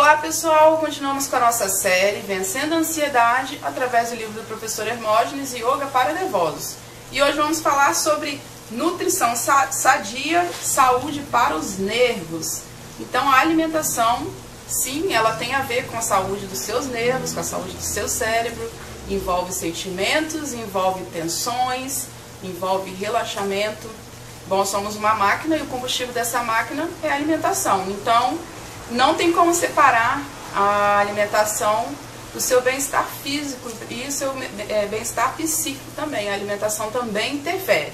Olá pessoal, continuamos com a nossa série Vencendo a Ansiedade através do livro do professor Hermógenes, Yoga para Nervosos. E hoje vamos falar sobre nutrição sadia, saúde para os nervos. Então a alimentação, sim, ela tem a ver com a saúde dos seus nervos, com a saúde do seu cérebro, envolve sentimentos, envolve tensões, envolve relaxamento. Bom, somos uma máquina e o combustível dessa máquina é a alimentação. Então, não tem como separar a alimentação do seu bem-estar físico e o seu bem-estar psíquico também. A alimentação também interfere.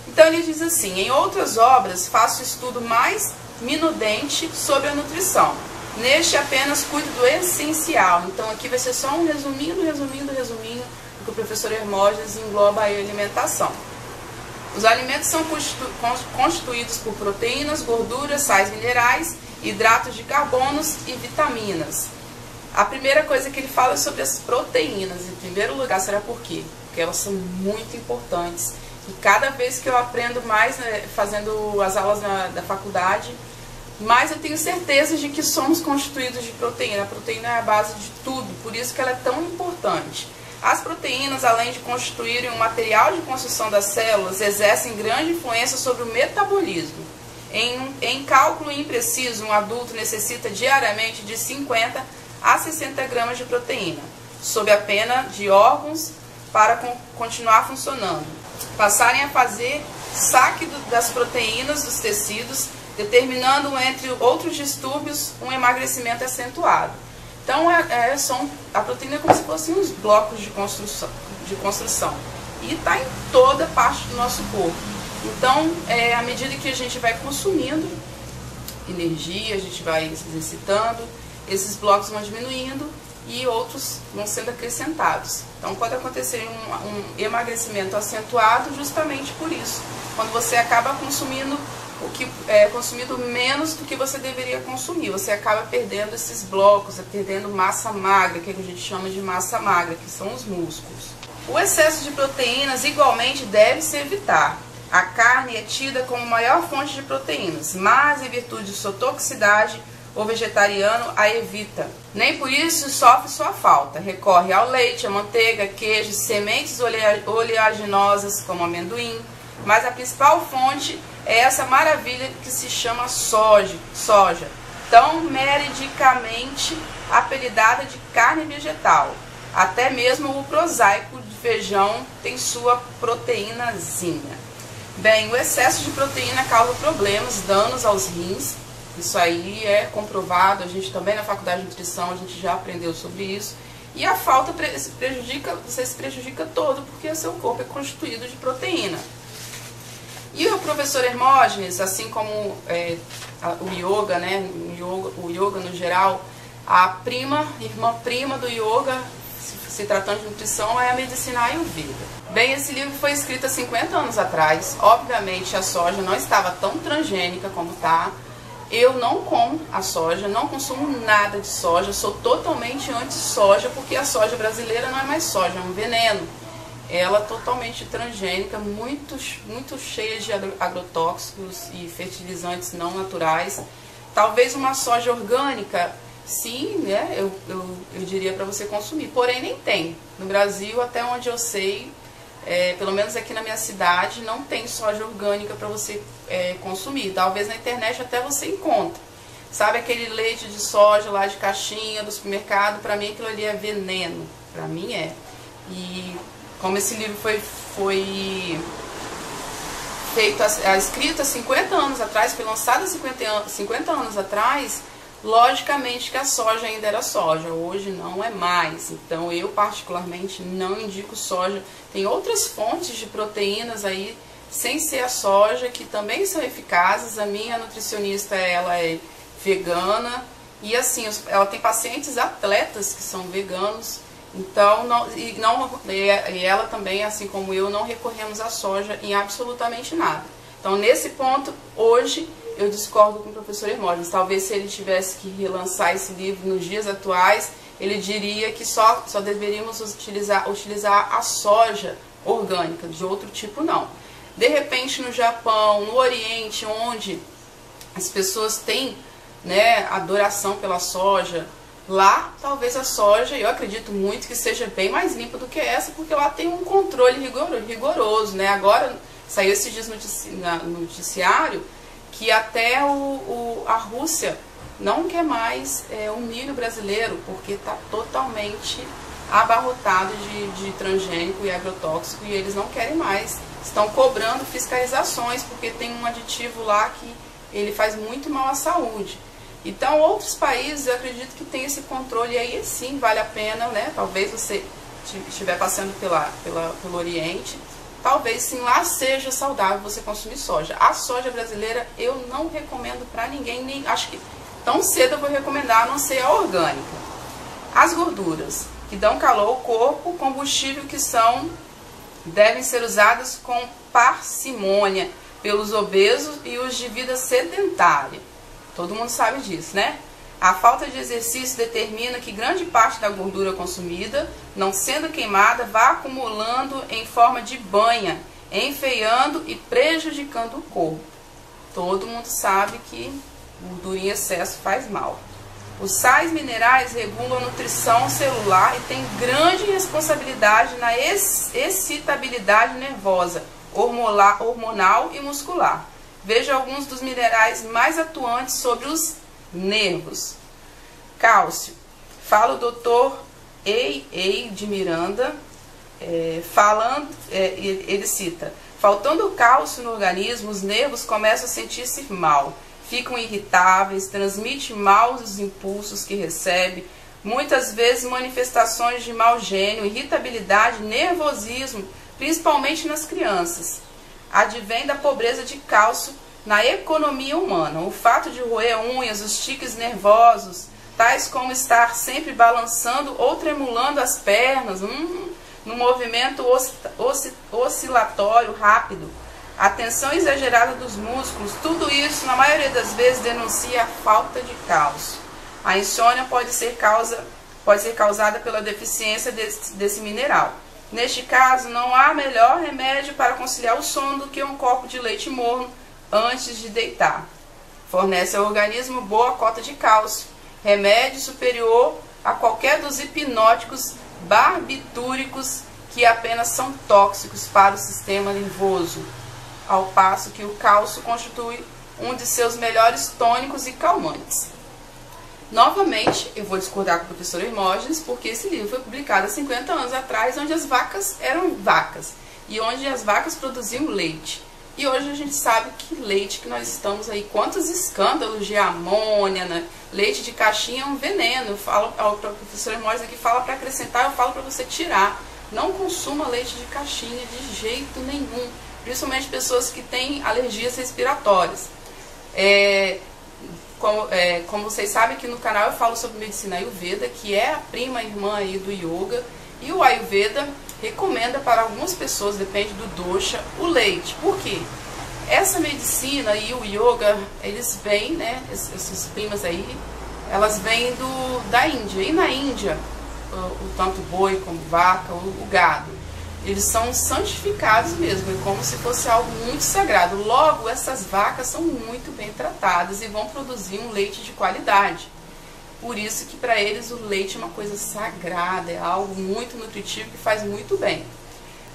Então ele diz assim: em outras obras faço estudo mais minudente sobre a nutrição. Neste apenas cuido do essencial. Então aqui vai ser só um resuminho do que o professor Hermógenes engloba a alimentação. Os alimentos são constituídos por proteínas, gorduras, sais minerais, hidratos de carbonos e vitaminas. A primeira coisa que ele fala é sobre as proteínas. Em primeiro lugar, será por quê? Porque elas são muito importantes. E cada vez que eu aprendo mais, fazendo as aulas da faculdade, mais eu tenho certeza de que somos constituídos de proteína. A proteína é a base de tudo, por isso que ela é tão importante. As proteínas, além de constituírem um material de construção das células, exercem grande influência sobre o metabolismo. Em cálculo impreciso, um adulto necessita diariamente de 50 a 60 gramas de proteína, sob a pena de órgãos para continuar funcionando passarem a fazer saque das proteínas dos tecidos, determinando, entre outros distúrbios, um emagrecimento acentuado. Então, a proteína é como se fossem uns blocos de construção e está em toda parte do nosso corpo. Então, à medida que a gente vai consumindo energia, a gente vai se exercitando, esses blocos vão diminuindo e outros vão sendo acrescentados. Então, pode acontecer um emagrecimento acentuado justamente por isso. Quando você acaba consumindo consumindo menos do que você deveria consumir, você acaba perdendo esses blocos, perdendo massa magra, que a gente chama de massa magra, que são os músculos. O excesso de proteínas igualmente deve se evitar. A carne é tida como maior fonte de proteínas, mas em virtude de sua toxicidade, o vegetariano a evita. Nem por isso sofre sua falta. Recorre ao leite, à manteiga, queijo, sementes oleaginosas como amendoim, mas a principal fonte é essa maravilha que se chama soja, tão meridicamente apelidada de carne vegetal. Até mesmo o prosaico de feijão tem sua proteínazinha. Bem, o excesso de proteína causa problemas, danos aos rins. Isso aí é comprovado, a gente também na faculdade de nutrição a gente já aprendeu sobre isso. E a falta você se prejudica todo porque o seu corpo é constituído de proteína. E o professor Hermógenes, assim como o yoga, né, o yoga no geral, a irmã prima do yoga, se tratando de nutrição, é a medicina Ayurveda. Bem, esse livro foi escrito há 50 anos atrás. Obviamente a soja não estava tão transgênica como está. Eu não como a soja, não consumo nada de soja, sou totalmente anti-soja, porque a soja brasileira não é mais soja, é um veneno. Ela é totalmente transgênica, muito cheia de agrotóxicos e fertilizantes não naturais. Talvez uma soja orgânica, sim, né, eu diria para você consumir, porém nem tem. No Brasil, até onde eu sei, pelo menos aqui na minha cidade, não tem soja orgânica para você consumir. Talvez na internet até você encontre. Sabe aquele leite de soja lá de caixinha do supermercado? Para mim aquilo ali é veneno, para mim é. E como esse livro foi escrito há 50 anos atrás, foi lançado há 50 anos atrás, logicamente que a soja ainda era soja, hoje não é mais. Então eu particularmente não indico soja. Tem outras fontes de proteínas aí, sem ser a soja, que também são eficazes. A minha nutricionista, ela é vegana e assim, ela tem pacientes atletas que são veganos. Então, e ela também, assim como eu, não recorremos à soja em absolutamente nada. Então, nesse ponto, hoje, eu discordo com o professor Hermógenes. Talvez se ele tivesse que relançar esse livro nos dias atuais, ele diria que só deveríamos utilizar a soja orgânica, de outro tipo não. De repente, no Japão, no Oriente, onde as pessoas têm né, adoração pela soja. Lá, talvez a soja, eu acredito muito que seja bem mais limpa do que essa, porque lá tem um controle rigoroso, né? Agora, saiu esses dias no noticiário que até a Rússia não quer mais o milho brasileiro, porque está totalmente abarrotado de transgênico e agrotóxico, e eles não querem mais. Estão cobrando fiscalizações, porque tem um aditivo lá que ele faz muito mal à saúde. Então, outros países, eu acredito que tem esse controle, e aí sim vale a pena, né? Talvez você estiver passando pelo Oriente, talvez sim lá seja saudável você consumir soja. A soja brasileira eu não recomendo para ninguém, nem acho que tão cedo eu vou recomendar, a não ser a orgânica. As gorduras que dão calor ao corpo, combustível que devem ser usadas com parcimônia pelos obesos e os de vida sedentária. Todo mundo sabe disso, né? A falta de exercício determina que grande parte da gordura consumida, não sendo queimada, vá acumulando em forma de banha, enfeiando e prejudicando o corpo. Todo mundo sabe que gordura em excesso faz mal. Os sais minerais regulam a nutrição celular e têm grande responsabilidade na excitabilidade nervosa, hormonal e muscular. Veja alguns dos minerais mais atuantes sobre os nervos. Cálcio. Fala o Dr. A. de Miranda, ele cita: faltando cálcio no organismo, os nervos começam a sentir-se mal, ficam irritáveis, transmitem mal os impulsos que recebe, muitas vezes manifestações de mau gênio, irritabilidade, nervosismo, principalmente nas crianças. Advém da pobreza de cálcio na economia humana. O fato de roer unhas, os tiques nervosos, tais como estar sempre balançando ou tremulando as pernas, no movimento oscilatório rápido, a tensão exagerada dos músculos, tudo isso, na maioria das vezes, denuncia a falta de cálcio. A insônia pode ser causada pela deficiência desse mineral. Neste caso, não há melhor remédio para conciliar o sono do que um copo de leite morno antes de deitar. Fornece ao organismo boa cota de cálcio, remédio superior a qualquer dos hipnóticos barbitúricos que apenas são tóxicos para o sistema nervoso, ao passo que o cálcio constitui um de seus melhores tônicos e calmantes. Novamente, eu vou discordar com o professor Hermógenes, porque esse livro foi publicado há 50 anos atrás, onde as vacas eram vacas e onde as vacas produziam leite. E hoje a gente sabe que leite que nós estamos aí, quantos escândalos de amônia, né? Leite de caixinha é um veneno. Eu falo ao professor Hermógenes aqui, fala para acrescentar, eu falo para você tirar. Não consuma leite de caixinha de jeito nenhum, principalmente pessoas que têm alergias respiratórias. Como vocês sabem, aqui no canal eu falo sobre medicina Ayurveda, que é a prima irmã aí do Yoga, e o Ayurveda recomenda para algumas pessoas, depende do dosha, o leite. Por quê? Essa medicina e o Yoga, eles vêm, né, essas primas aí, elas vêm da Índia. E na Índia, tanto boi como vaca, o gado, eles são santificados mesmo, é como se fosse algo muito sagrado. Logo, essas vacas são muito bem tratadas e vão produzir um leite de qualidade. Por isso que para eles o leite é uma coisa sagrada, é algo muito nutritivo que faz muito bem.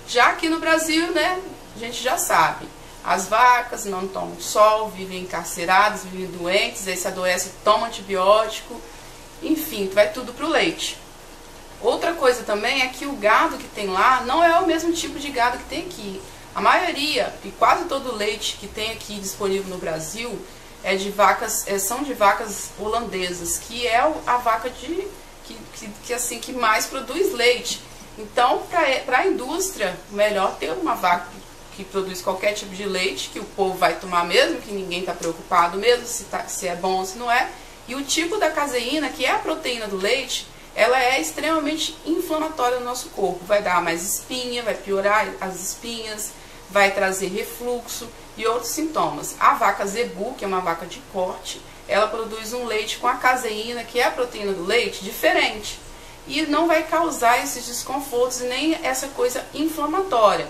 Já aqui no Brasil, né, a gente já sabe, as vacas não tomam sol, vivem encarceradas, vivem doentes, aí se adoece, toma antibiótico, enfim, vai tudo para o leite. Outra coisa também é que o gado que tem lá não é o mesmo tipo de gado que tem aqui. A maioria e quase todo o leite que tem aqui disponível no Brasil são de vacas holandesas, que é a vaca que mais produz leite. Então, para a indústria, melhor ter uma vaca que produz qualquer tipo de leite, que o povo vai tomar mesmo, que ninguém está preocupado mesmo se é bom ou se não é. E o tipo da caseína, que é a proteína do leite, ela é extremamente inflamatória no nosso corpo. Vai dar mais espinha, vai piorar as espinhas, vai trazer refluxo e outros sintomas. A vaca zebu, que é uma vaca de corte, ela produz um leite com a caseína, que é a proteína do leite, diferente. E não vai causar esses desconfortos e nem essa coisa inflamatória.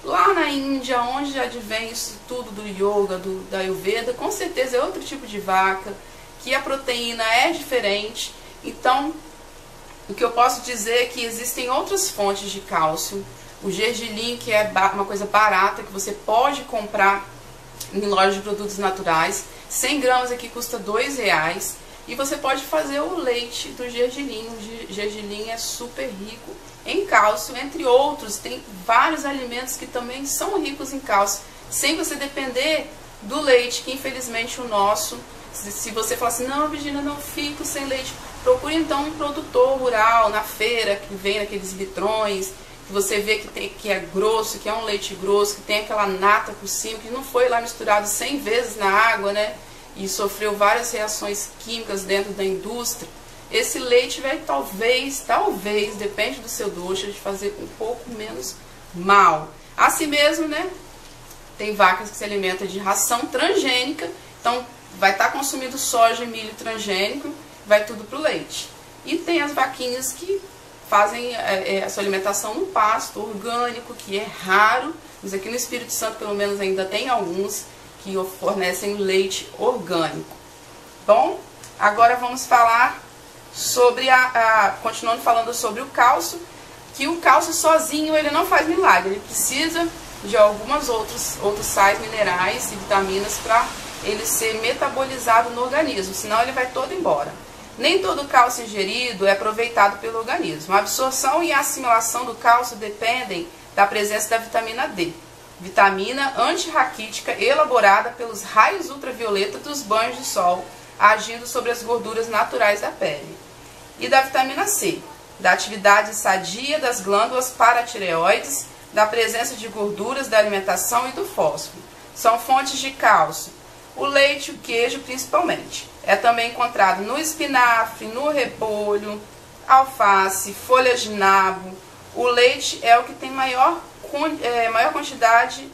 Lá na Índia, onde advém isso tudo do yoga, da Ayurveda, com certeza é outro tipo de vaca, que a proteína é diferente. Então, o que eu posso dizer é que existem outras fontes de cálcio. O gergelim, que é uma coisa barata, que você pode comprar em lojas de produtos naturais. 100 gramas aqui custa R$2. E você pode fazer o leite do gergelim. O gergelim é super rico em cálcio, entre outros. Tem vários alimentos que também são ricos em cálcio, sem você depender do leite, que infelizmente o nosso, se você falar assim, não, Virginia, não fico sem leite, procure então um produtor rural na feira, que vem naqueles litrões, que você vê que é grosso, que é um leite grosso, que tem aquela nata por cima, que não foi lá misturado 100 vezes na água, né? E sofreu várias reações químicas dentro da indústria. Esse leite vai talvez, depende do seu doce, de fazer um pouco menos mal. Assim mesmo, né? Tem vacas que se alimentam de ração transgênica, então vai estar consumindo soja e milho transgênico, vai tudo para o leite. E tem as vaquinhas que fazem a sua alimentação no pasto orgânico, que é raro, mas aqui no Espírito Santo pelo menos ainda tem alguns que fornecem leite orgânico. Bom, agora vamos falar sobre continuando falando sobre o cálcio, que o cálcio sozinho ele não faz milagre, ele precisa de algumas outros sais minerais e vitaminas para ele ser metabolizado no organismo, senão ele vai todo embora. Nem todo o cálcio ingerido é aproveitado pelo organismo. A absorção e a assimilação do cálcio dependem da presença da vitamina D, vitamina antirraquítica elaborada pelos raios ultravioleta dos banhos de sol, agindo sobre as gorduras naturais da pele. E da vitamina C, da atividade sadia das glândulas paratireoides, da presença de gorduras da alimentação e do fósforo. São fontes de cálcio. O leite e o queijo principalmente. É também encontrado no espinafre, no repolho, alface, folhas de nabo. O leite é o que tem maior quantidade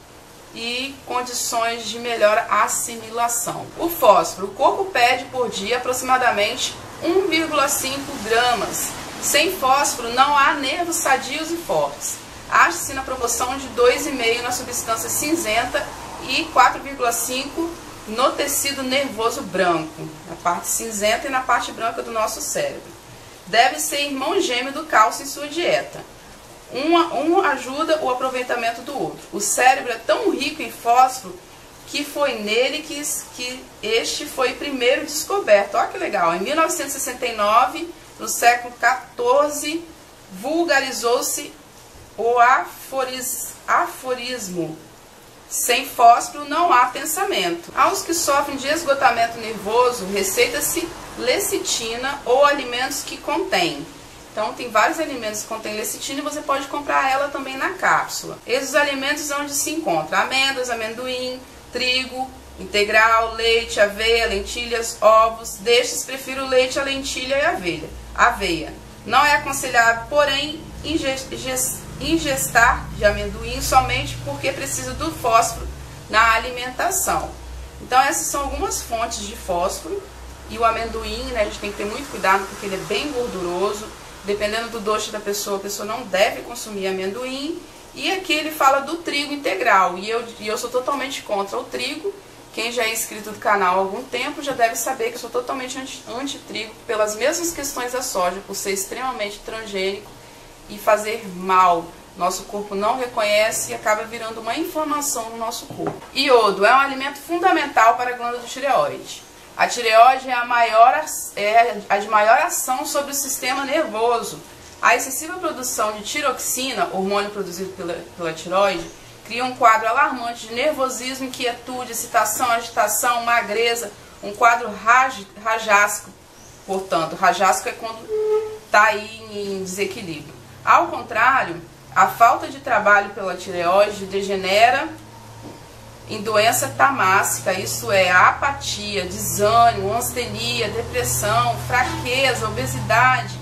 e condições de melhor assimilação. O fósforo. O corpo pede por dia aproximadamente 1,5 gramas. Sem fósforo não há nervos sadios e fortes. Acha-se na proporção de 2,5 na substância cinzenta e 4,5 no tecido nervoso branco, na parte cinzenta e na parte branca do nosso cérebro. Deve ser irmão gêmeo do cálcio em sua dieta. Um ajuda o aproveitamento do outro. O cérebro é tão rico em fósforo que foi nele que este foi primeiro descoberto. Olha que legal! Em 1969, no século XIV, vulgarizou-se o aforismo. Sem fósforo não há pensamento. Aos que sofrem de esgotamento nervoso, receita-se lecitina ou alimentos que contêm. Então, tem vários alimentos que contêm lecitina e você pode comprar ela também na cápsula. Esses alimentos onde se encontram amêndoas, amendoim, trigo integral, leite, aveia, lentilhas, ovos. Destes, prefiro o leite, a lentilha e a aveia. Não é aconselhável, porém, ingestar de amendoim somente porque precisa do fósforo na alimentação. Então essas são algumas fontes de fósforo. E o amendoim, né, a gente tem que ter muito cuidado porque ele é bem gorduroso. Dependendo do doce da pessoa, a pessoa não deve consumir amendoim. E aqui ele fala do trigo integral. E eu sou totalmente contra o trigo. Quem já é inscrito do canal há algum tempo já deve saber que eu sou totalmente anti-trigo pelas mesmas questões da soja, por ser extremamente transgênico e fazer mal. Nosso corpo não reconhece e acaba virando uma inflamação no nosso corpo. Iodo é um alimento fundamental para a glândula tireoide. A tireoide é a de maior ação sobre o sistema nervoso. A excessiva produção de tiroxina, hormônio produzido pela tireoide, cria um quadro alarmante de nervosismo, inquietude, excitação, agitação, magreza, um quadro rajásico. Portanto, rajásico é quando está aí em desequilíbrio. Ao contrário, a falta de trabalho pela tireoide degenera em doença tamássica, isso é, apatia, desânimo, astenia, depressão, fraqueza, obesidade.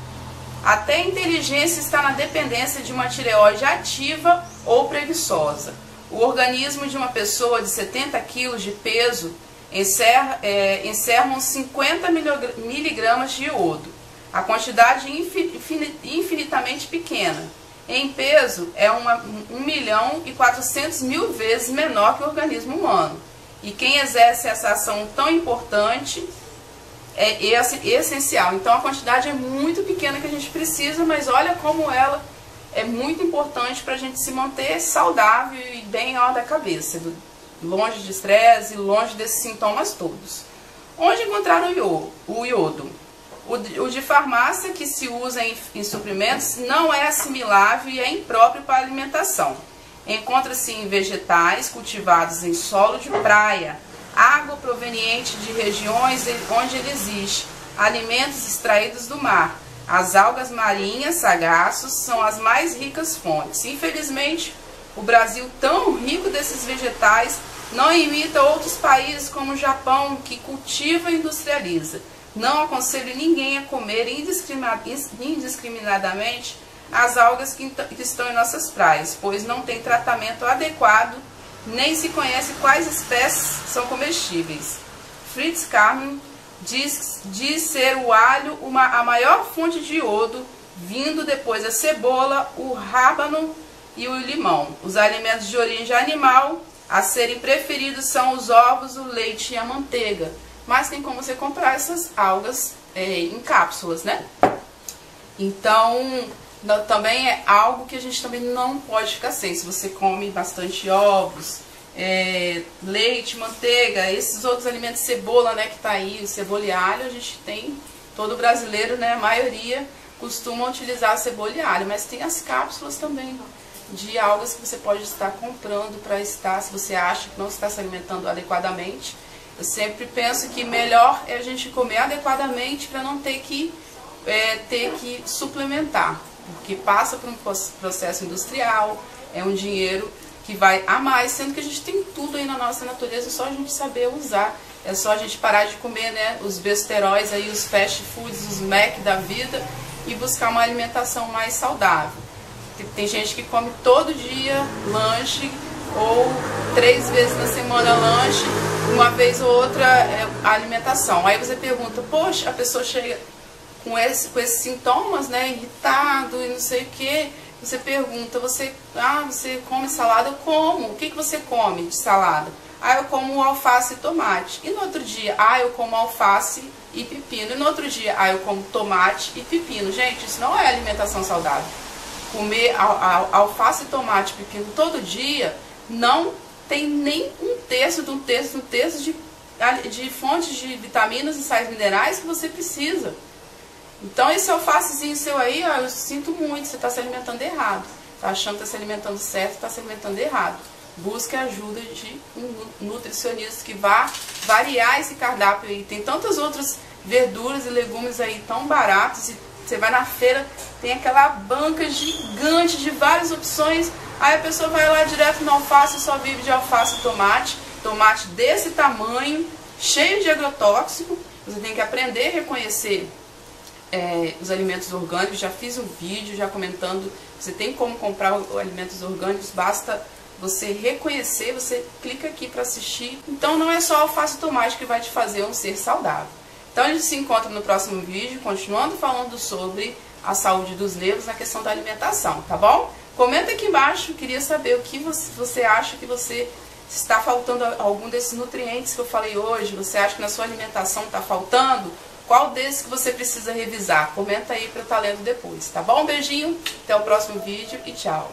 Até a inteligência está na dependência de uma tireoide ativa ou preguiçosa. O organismo de uma pessoa de 70 kg de peso encerram 50 miligramas de iodo. A quantidade infinitamente pequena. Em peso, é 1.400.000 vezes menor que o organismo humano. E quem exerce essa ação tão importante é essencial. Então a quantidade é muito pequena que a gente precisa, mas olha como ela é muito importante para a gente se manter saudável e bem da cabeça, longe de estresse e longe desses sintomas todos. Onde encontrar o iodo? O de farmácia, que se usa em suprimentos, não é assimilável e é impróprio para alimentação. Encontra-se em vegetais cultivados em solo de praia, água proveniente de regiões onde ele existe, alimentos extraídos do mar. As algas marinhas, sagaços, são as mais ricas fontes. Infelizmente, o Brasil, tão rico desses vegetais, não imita outros países como o Japão, que cultiva e industrializa. Não aconselho ninguém a comer indiscriminadamente as algas que estão em nossas praias, pois não tem tratamento adequado, nem se conhece quais espécies são comestíveis. Fritz Kaufmann diz ser o alho a maior fonte de iodo, vindo depois a cebola, o rábano e o limão. Os alimentos de origem animal a serem preferidos são os ovos, o leite e a manteiga. Mas tem como você comprar essas algas em cápsulas, né? Então, também é algo que a gente também não pode ficar sem. Se você come bastante ovos, leite, manteiga, esses outros alimentos, cebola, né, que tá aí, cebola e alho, a gente tem, todo brasileiro, né, a maioria costuma utilizar cebola e alho, mas tem as cápsulas também de algas que você pode estar comprando para estar, se você acha que não está se alimentando adequadamente. Eu sempre penso que melhor é a gente comer adequadamente para não ter que suplementar, porque passa por um processo industrial, é um dinheiro que vai a mais, sendo que a gente tem tudo aí na nossa natureza, é só a gente saber usar, é só a gente parar de comer, né, os besteróis aí, os fast foods, os Mac da vida e buscar uma alimentação mais saudável. Tem gente que come todo dia lanche, ou 3 vezes na semana lanche, uma vez ou outra a alimentação. Aí você pergunta, poxa, a pessoa chega com esses sintomas, né, irritado e não sei o que. Você pergunta, você come salada? Eu como. O que você come de salada? Eu como alface e tomate. E no outro dia, eu como alface e pepino. E no outro dia, eu como tomate e pepino. Gente, isso não é alimentação saudável. Comer alface, tomate e pepino todo dia não tem nem um terço de fontes de vitaminas e sais minerais que você precisa. Então esse alfacezinho seu aí, eu sinto muito, você está se alimentando errado. Está achando que está se alimentando certo, está se alimentando errado. Busque a ajuda de um nutricionista que vá variar esse cardápio aí. Tem tantas outras verduras e legumes aí tão baratos, e você vai na feira, tem aquela banca gigante de várias opções. Aí a pessoa vai lá direto no alface, só vive de alface e tomate desse tamanho, cheio de agrotóxico. Você tem que aprender a reconhecer os alimentos orgânicos. Já fiz um vídeo já comentando, você tem como comprar alimentos orgânicos, basta você reconhecer, você clica aqui para assistir. Então não é só alface e tomate que vai te fazer um ser saudável. Então a gente se encontra no próximo vídeo, continuando falando sobre a saúde dos nervos na questão da alimentação, tá bom? Comenta aqui embaixo, queria saber o que você acha que você está faltando algum desses nutrientes que eu falei hoje. Você acha que na sua alimentação está faltando? Qual desses que você precisa revisar? Comenta aí para eu estar lendo depois, tá bom? Um beijinho, até o próximo vídeo e tchau!